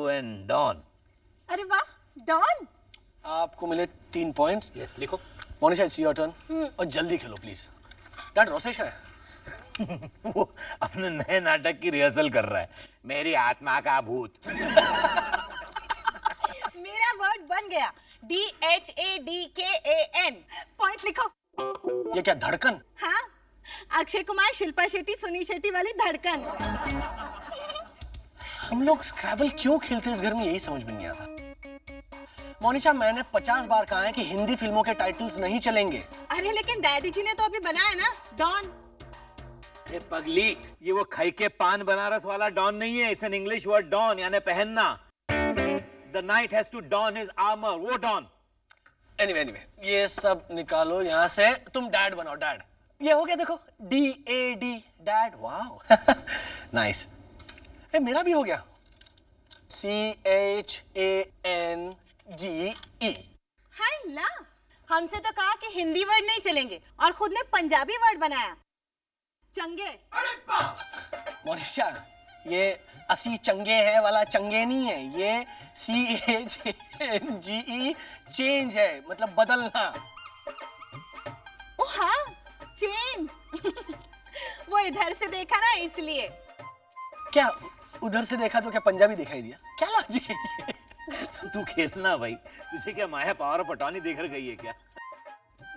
And don. अरे वाह, don. आपको मिले 3 पॉइंट्स। यस, लिखो। मोनिशा, इट्स योर टर्न और जल्दी खेलो प्लीज। डैड, रोसेश का है। वो अपने नए नाटक की रिहर्सल कर रहा है, मेरी आत्मा का भूत। मेरा वर्ड बन गया, DHADKAN। पॉइंट लिखो। ये क्या धड़कन? हाँ, अक्षय कुमार, शिल्पा शेट्टी, सुनील शेट्टी वाली धड़कन। हम लोग स्क्रैबल क्यों खेलते हैं इस घर में, यही समझ में नहीं आता। मोनिशा, मैंने 50 बार कहा है कि हिंदी फिल्मों के टाइटल्स नहीं चलेंगे। अरे लेकिन डैडी जी ने तो अभी बनाया ना, डॉन। ए पगली, ये वो खाई के पान बनारस वाला डॉन नहीं है। It's an English word, don यानी पहनना। The knight has to don his armour, वो डॉन। एनीवे, ये सब निकालो यहाँ से। तुम डैड बनाओ, डैड। ये हो गया, देखो, DAD, डैड। Wow, nice. मेरा भी हो गया, CHANGE। हाय ला, हमसे तो कहा कि हिंदी वर्ड नहीं चलेंगे और खुद ने पंजाबी वर्ड बनाया, चंगे। मोनिशा, ये असी चंगे है वाला चंगे नहीं है, ये CHANGE, चेंज है, मतलब बदलना। ओ हाँ, चेंज। वो इधर से देखा ना, इसलिए। क्या उधर से देखा तो क्या पंजाबी दिखाई दिया? क्या लॉजिक है ये? तू खेलना भाई, तुझे क्या माया पावर ऑफ अटॉर्नी देकर गई है क्या?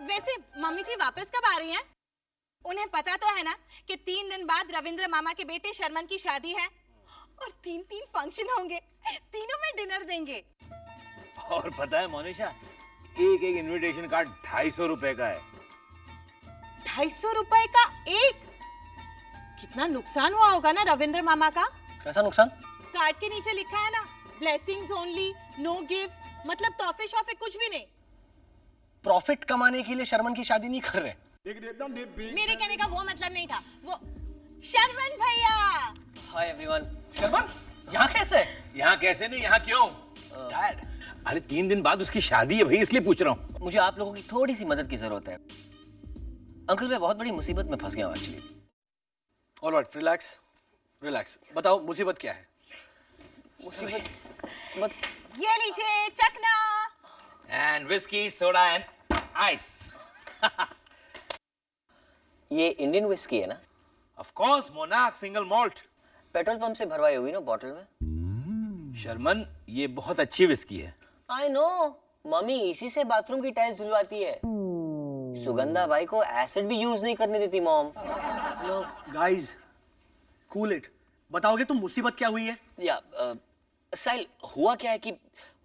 वैसे मम्मी जी वापस कब आ रही हैं? उन्हें पता तो है ना कि 3 दिन बाद रविंद्र मामा के बेटे शर्मन की शादी है और 3 फंक्शन होंगे, तीनों में डिनर देंगे। और पता है मोनिशा, एक इनविटेशन कार्ड 250 रुपए का है। 250 रुपए का एक? कितना नुकसान हुआ होगा ना रविंद्र मामा का। कैसा नुकसान? कार्ड के नीचे लिखा है ना, ब्लेसिंग्स ओनली, नो गिफ्ट्स, मतलब तोहफे शोफे कुछ भी नहीं। प्रॉफिट कमाने के लिए शर्मन की शादी नहीं कर रहे। मेरे कहने का वो मतलब नहीं था, वो शर्मन भैया। Hi everyone. शर्मन यहाँ कैसे? यहाँ कैसे नहीं, यहाँ क्यों? डैड, अरे 3 दिन बाद उसकी शादी है भाई, इसलिए पूछ रहा हूँ। मुझे आप लोगों की थोड़ी सी मदद की जरूरत है। अंकल, मैं बहुत बड़ी मुसीबत में फंस गया हूँ एक्चुअली। Alright, relax relax. बताओ मुसीबत क्या है? मुसीबत मत। ये लीजिए चखना। And whisky, soda and ice. ये इंडियन विस्की है ना? Of course, monarch single malt. Petrol pump से भरवाई होगी ना बॉटल में? शर्मन, ये बहुत अच्छी विस्की है। आई नो, मम्मी इसी से बाथरूम की टाइल्स धुलवाती है। सुगंधा बाई को एसिड भी यूज नहीं करने देती mom. Low guys, cool it. बताओगे तुम मुसीबत क्या हुई है? या साहिल, हुआ क्या है कि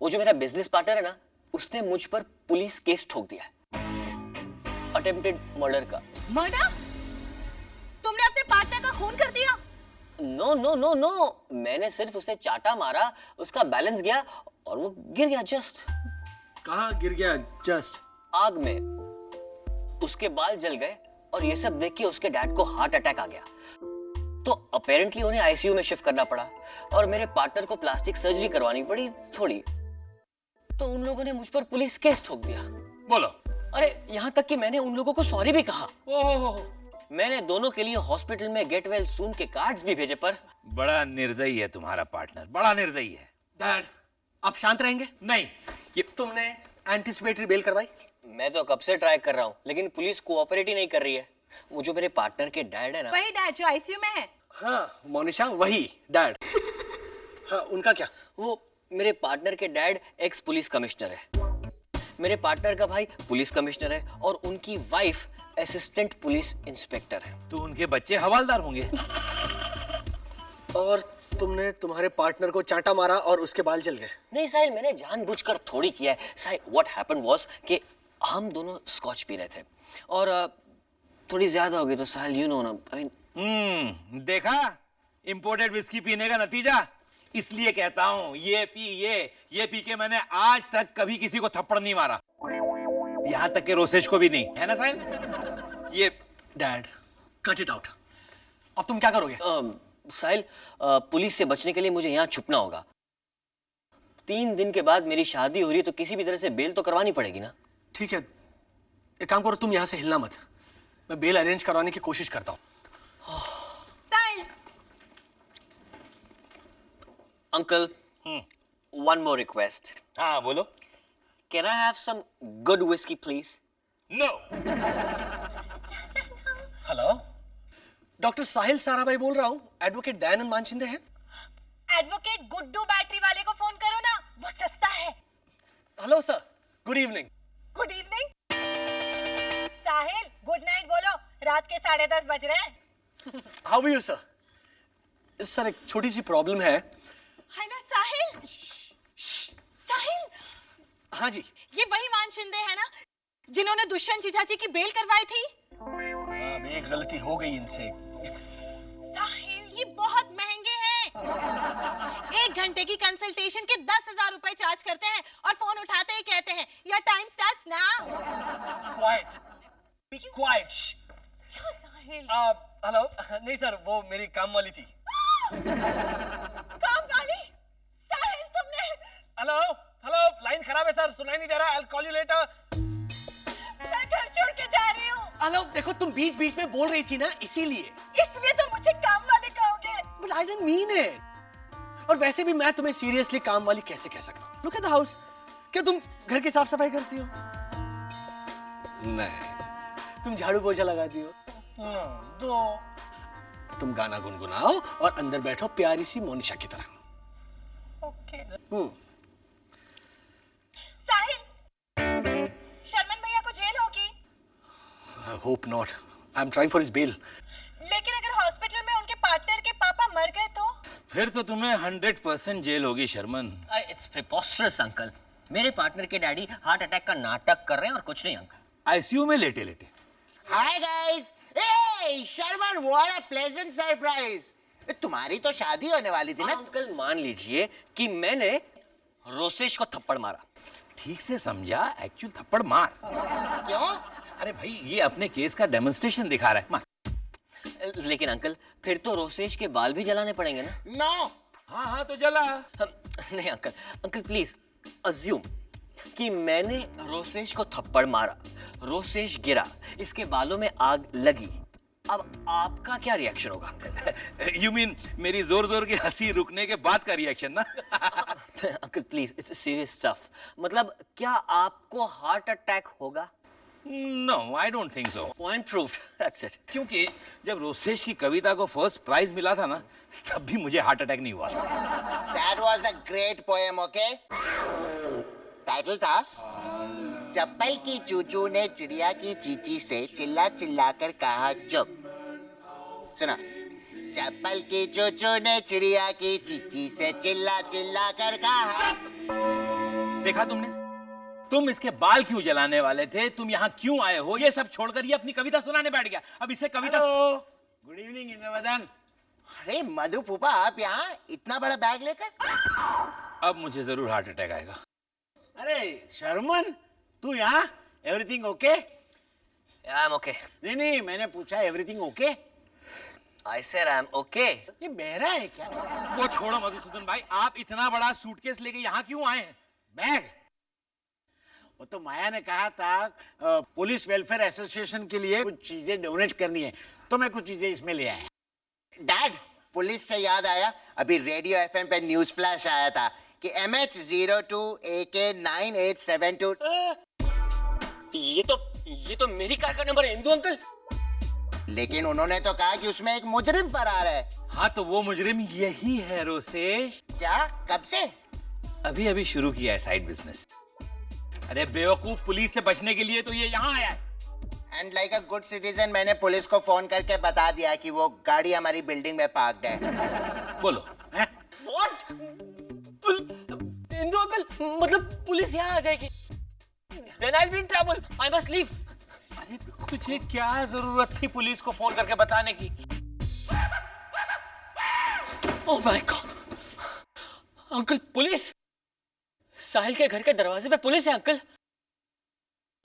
वो जो मेरा बिजनेस पार्टनर है ना, उसने मुझ पर पुलिस केस ठोक दिया है, अटेम्प्टेड मर्डर का। मर्डर? तुमने अपने पार्टनर का खून कर दिया? नो नो नो नो, मैंने सिर्फ उसे चाटा मारा, उसका बैलेंस गया और वो गिर गया जस्ट। कहाँ गिर गया जस्ट? आग में। उसके बाल जल गए और ये सब देख के उसके डैड को हार्ट अटैक आ गया, तो अपेरेंटली उन्हें आईसीयू में शिफ्ट करना पड़ा और मेरे पार्टनर को प्लास्टिक सर्जरी करवानी पड़ी थोड़ी। तो उन लोगों ने मुझ पर पुलिस केस ठोक दिया। बोलो। अरे यहाँ तक कि मैंने उन लोगों को सॉरी भी कहा। ओह, मैंने दोनों के लिए हॉस्पिटल में गेट वेल सून के कार्ड्स भी भेजे, पर बड़ा निर्दयी है तुम्हारा पार्टनर, बड़ा निर्दयी है। डैड, आप शांत रहेंगे? नहीं, ये तुमने एंटिसिपेटरी बेल करवाई? मैं तो कब से ट्राई कर रहा हूँ, लेकिन पुलिस कोऑपरेट ही नहीं कर रही है। वो जो मेरे पार्टनर के डैड है ना, वही डैड जो आईसीयू में है। हाँ मोनिशा, वही डैड। हाँ, उनका क्या? वो मेरे पार्टनर के डैड एक्स पुलिस कमिश्नर है, मेरे पार्टनर का भाई पुलिस कमिश्नर है और उनकी वाइफ असिस्टेंट पुलिस इंस्पेक्टर है। तो उनके बच्चे हवालदार होंगे। और तुमने तुम्हारे पार्टनर को चांटा मारा और उसके बाल जल गए? नहीं साहिल, मैंने जानबूझकर थोड़ी किया है। साहिल, व्हाट हैपेंड वाज कि हम दोनों स्कॉच पी रहे थे और थोड़ी ज्यादा हो गई, तो साहिल यू नो ना, आई मीन। देखा इंपोर्टेड विस्की पीने का नतीजा। इसलिए कहता हूँ, ये पी के मैंने आज तक कभी किसी को थप्पड़ नहीं मारा, यहाँ तक के रोसेश को भी नहीं, है ना साहिल? ये डैड, कट इट आउट। अब तुम क्या करोगे? साहिल, पुलिस से बचने के लिए मुझे यहाँ छुपना होगा। 3 दिन के बाद मेरी शादी हो रही है, तो किसी भी तरह से बेल तो करवानी पड़ेगी ना। ठीक है, एक काम करो, तुम यहाँ से हिलना मत। मैं बेल अरेंज करवाने की कोशिश करता हूँ। साहिल, अंकल, one more request. हाँ बोलो. Can I have some good whiskey, please? No. Hello, doctor Sahil Sarabhai बोल रहा हूँ. एडवोकेट दयानंद मानशिंदे हैं. एडवोकेट गुड्डू बैटरी वाले को फोन करो ना, वो सस्ता है. Hello sir, good evening. Good evening. Sahil, good night बोलो, रात के 10:30 बज रहे हैं. How are you sir? Sir एक छोटी सी प्रॉब्लम है. है ना साहिल? साहिल, हाँ जी. ये वही मान शिंदे है ना जिन्होंने दुष्यंत चाची की बेल करवाई थी? अब एक गलती हो गई इनसे. साहिल, ये बहुत महंगे हैं. 1 घंटे की कंसल्टेशन के 10,000 रुपए चार्ज करते हैं और फोन उठाते ही कहते हैं your time starts now. Quiet, be quiet. Sahil, hello. नहीं सर, वो मेरी काम वाली थी. काम वाली? साहिल, तुमने? हेलो हेलो, लाइन खराब है सर, सुनाई नहीं दे रहा. I will call you later. मैं घर छोड़ के जा रही हूँ. हेलो, देखो तुम बीच बीच में बोल रही थी ना, इसीलिए. इसलिए तुम मुझे काम वाले कहोगे? But I didn't mean it. और वैसे भी मैं तुम्हें सीरियसली काम वाली कैसे कह सकता हूँ? Look at the house. क्या तुम घर की साफ सफाई करती हो? नहीं. तुम झाड़ू पोछा लगाती हो? दो. तुम गाना गुनगुनाओ और अंदर बैठो प्यारी सी मोनिशा की तरह. ओके. साहिल, शर्मन भैया को जेल होगी? I hope not. I'm trying for his bail. लेकिन अगर हॉस्पिटल में उनके पार्टनर के पापा मर गए तो? फिर तो तुम्हें 100% जेल होगी शर्मन. It's preposterous, uncle. मेरे पार्टनर के डैडी हार्ट अटैक का नाटक कर रहे हैं और कुछ नहीं अंकल. आईसीयू में लेटे लेटे. Hi guys! Hey, Sharman, what a pleasant surprise! तुम्हारी तो शादी होने वाली थी ना? अंकल मान लीजिए कि मैंने रोसेश को थप्पड़ मारा. ठीक से समझा, एक्चुअल थप्पड़ मार. क्यों? अरे भाई, ये अपने केस का डेमोन्स्ट्रेशन दिखा रहा है. मार. लेकिन अंकल फिर तो रोसेश के बाल भी जलाने पड़ेंगे ना. No! हाँ तो जला. नहीं अंकल, अंकल प्लीज अज्यूम कि मैंने रोसेश को थप्पड़ मारा, रोसेश गिरा, इसके बालों में आग लगी. अब आपका क्या रिएक्शन होगा अंकल? यू मीन मेरी जोर जोर की हंसी रुकने के बाद का रिएक्शन ना? Uncle please, it's serious stuff. मतलब क्या आपको हार्ट अटैक होगा? No, I don't think so. Point proved. That's it. क्योंकि जब रोसेश की कविता को फर्स्ट प्राइज मिला था ना, तब भी मुझे हार्ट अटैक नहीं हुआ. That was a great poem, okay? Title था चप्पल की चूचू ने चिड़िया की चींची से चिल्ला चिल्ला कर कहा चुप. सुना. चप्पल की चूचू ने चिड़िया की चींची से चिल्ला चिल्ला कर कहा. देखा तुमने? तुम इसके बाल क्यों जलाने वाले थे? तुम यहाँ क्यों आए हो? ये सब छोड़कर ये अपनी कविता सुनाने बैठ गया. अब इसे कविता. Good evening Indravadan. अरे मधु फूफा, आप यहाँ इतना बड़ा बैग लेकर? अब मुझे जरूर हार्ट अटैक आएगा. अरे शर्मन, तू यहाँ? Everything okay? I am okay. नहीं, मैंने पूछा everything okay? I said I am okay. ये बहरा है क्या? वो छोड़ो मधुसूदन भाई, आप इतना बड़ा सूटकेस लेके यहाँ क्यों आए हैं? बैग? वो तो माया ने कहा था पुलिस वेलफेयर एसोसिएशन के लिए कुछ चीजें डोनेट करनी है, तो मैं कुछ चीजें इसमें ले आया. डैड, पुलिस से याद आया, अभी रेडियो एफएम पे न्यूज फ्लैश आया था कि MH02 AK 9872. ये तो मेरी कार का नंबर है इंदु अंकल. लेकिन उन्होंने तो कहा कि उसमें एक मुजरिम फरार है. हाँ तो वो मुजरिम यही है रोसेश. क्या? कब से? अभी अभी शुरू किया है साइड बिजनेस. अरे बेवकूफ, पुलिस से बचने के लिए तो ये यहाँ आया है. And like a good citizen मैंने पुलिस को फोन करके बता दिया कि वो गाड़ी हमारी बिल्डिंग में पार्क्ड है. बोलो. व्हाट? इंदु अंकल, मतलब पुलिस यहाँ आ जाएगी? Then I'll be in trouble. I must leave. अरे तुझे क्या जरूरत थी पुलिस को फोन करके बताने की? Oh my God. Uncle police? Sahil के घर के दरवाजे पे पुलिस है uncle.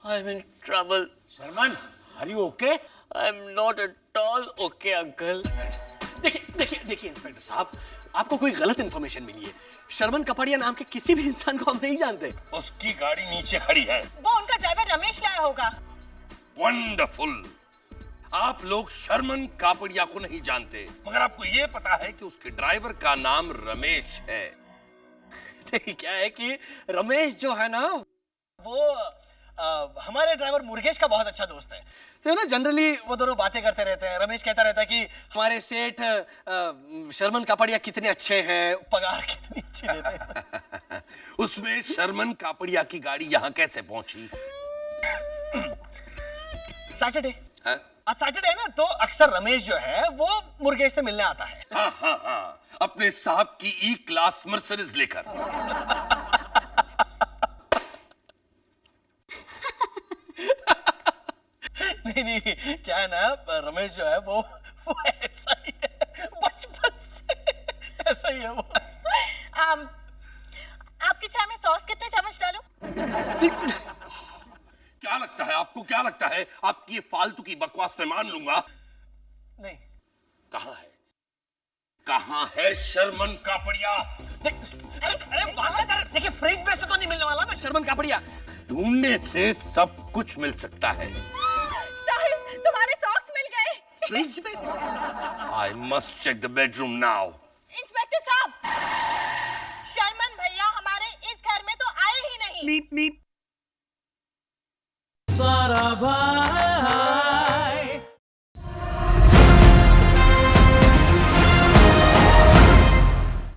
I'm in trouble. Sharman, are you okay? I'm not at all okay uncle. देखिए इंस्पेक्टर साहब, आपको कोई गलत इंफॉर्मेशन मिली है. शर्मन कपड़िया नाम के किसी भी इंसान को हम नहीं जानते. उसकी गाड़ी नीचे खड़ी है. वो उनका ड्राइवर रमेश लाया होगा. वंडरफुल. आप लोग शर्मन कापड़िया को नहीं जानते, मगर आपको ये पता है कि उसके ड्राइवर का नाम रमेश है. नहीं, क्या है कि रमेश जो है ना वो हमारे ड्राइवर मुर्गेश का बहुत अच्छा दोस्त है। तो ना जनरली वो दोनों बातें करते रहते हैं। रमेश कहता रहता है कि हमारे सेठ शर्मन कापड़िया कितने अच्छे हैं, पगार कितनी अच्छी देते हैं। उसमें शर्मन कापड़िया की गाड़ी यहाँ कैसे पहुंची? सैटरडे, हाँ? आज सैटरडे है ना, तो अक्सर रमेश जो है वो मुर्गेश से मिलने आता है। हाँ हाँ हाँ, अपने साहब की ई क्लास मर्सिडीज लेकर। नहीं नहीं, क्या है ना, रमेश जो है वो ऐसा ही है, बचपन से ऐसा ही है वो। आपकी चाय में सॉस कितने चम्मच डालूं? क्या लगता है आपको, क्या लगता है? आपकी ये फालतू की बकवास मैं मान लूंगा। नहीं, कहाँ है शर्मन कापड़िया? अरे वाह, देखिए फ्रिज में से तो नहीं मिलने वाला ना शर्मन कापड़िया। ढूंढने से सब कुछ मिल सकता है। साहिब, तुम्हारे सॉक्स मिल गए। फ्रिज में? I must check the bedroom now. Inspector साहब, शर्मन भैया हमारे इस घर में तो आए ही नहीं। मीप मीप।